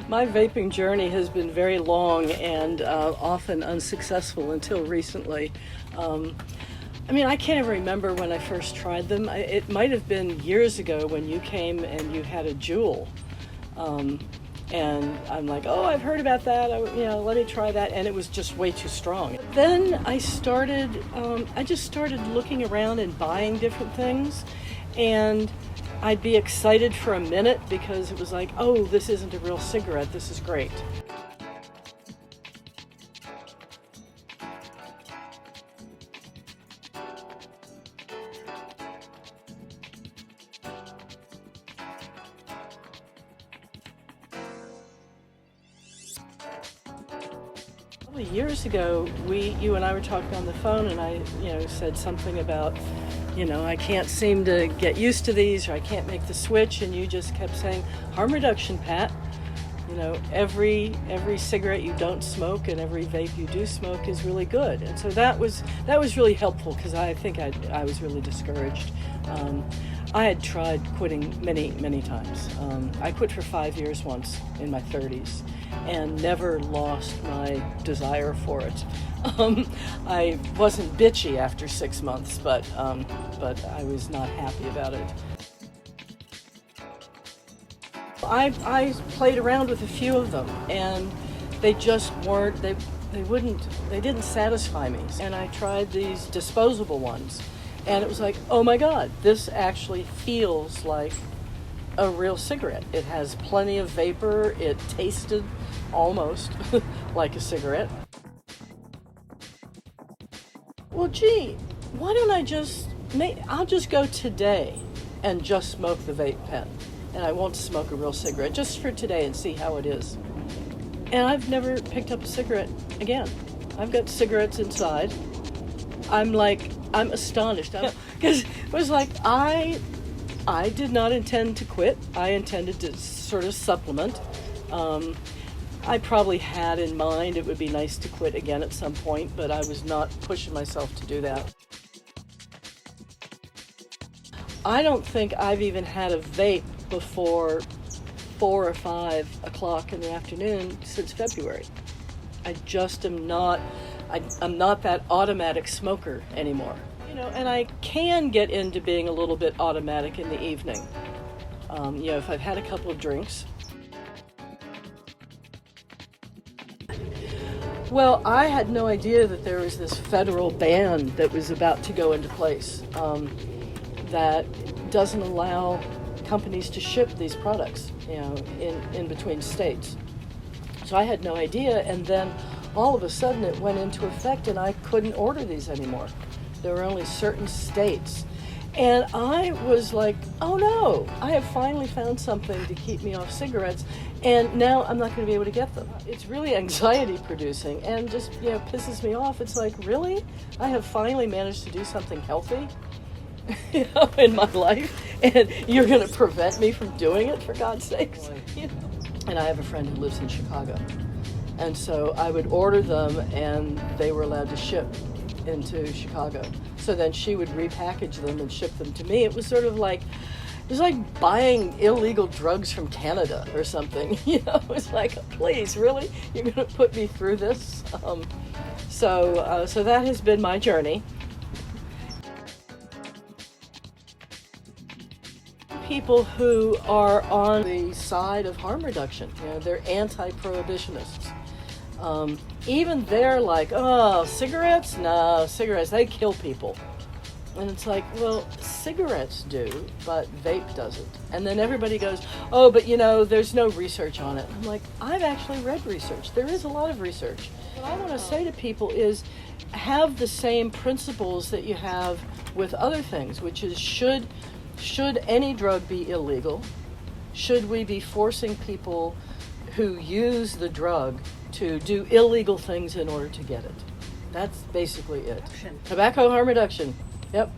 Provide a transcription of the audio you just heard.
My vaping journey has been very long and often unsuccessful until recently. I can't even remember when I first tried them. It might have been years ago when you came and you had a Juul. And I'm like, oh, I've heard about that. Let me try that. And it was just way too strong. Then I just started looking around and buying different things. And I'd be excited for a minute because it was like, oh, this isn't a real cigarette. This is great. Years ago, you and I were talking on the phone, and I, said something about, I can't seem to get used to these, or I can't make the switch, and you just kept saying, harm reduction, Pat. Every cigarette you don't smoke and every vape you do smoke is really good, and so that was really helpful because I think I was really discouraged. I had tried quitting many times. I quit for 5 years once in my 30s and never lost my desire for it. I wasn't bitchy after 6 months, but I was not happy about it. I played around with a few of them, and they just weren't, they didn't satisfy me. And I tried these disposable ones, and it was like, oh my God, this actually feels like a real cigarette. It has plenty of vapor. It tasted almost like a cigarette. Well, gee, why don't I'll just go today and just smoke the vape pen. And I won't smoke a real cigarette just for today and see how it is. And I've never picked up a cigarette again. I've got cigarettes inside. I'm astonished because it was like I did not intend to quit. I intended to sort of supplement. I probably had in mind it would be nice to quit again at some point, but I was not pushing myself to do that. I don't think I've even had a vape before 4 or 5 o'clock in the afternoon since February. I just am not, I'm not that automatic smoker anymore. And I can get into being a little bit automatic in the evening. If I've had a couple of drinks. Well, I had no idea that there was this federal ban that was about to go into place that doesn't allow companies to ship these products, in between states. So I had no idea, and then all of a sudden it went into effect and I couldn't order these anymore. There were only certain states. And I was like, oh no, I have finally found something to keep me off cigarettes, and now I'm not going to be able to get them. It's really anxiety producing and just, pisses me off. It's like, really? I have finally managed to do something healthy in my life, and you're going to prevent me from doing it, for God's sakes? And I have a friend who lives in Chicago, and so I would order them and they were allowed to ship into Chicago. So then she would repackage them and ship them to me. It was sort of like, it was like buying illegal drugs from Canada or something. It was like, please, really? You're going to put me through this? So that has been my journey. People who are on the side of harm reduction, they're anti-prohibitionists. Even they're like, oh, cigarettes? No, cigarettes, they kill people. And it's like, well, cigarettes do, but vape doesn't. And then everybody goes, oh, but there's no research on it. I'm like, I've actually read research. There is a lot of research. What I want to say to people is have the same principles that you have with other things, which is should any drug be illegal? Should we be forcing people who use the drug to do illegal things in order to get it? That's basically it. Tobacco harm reduction. Yep.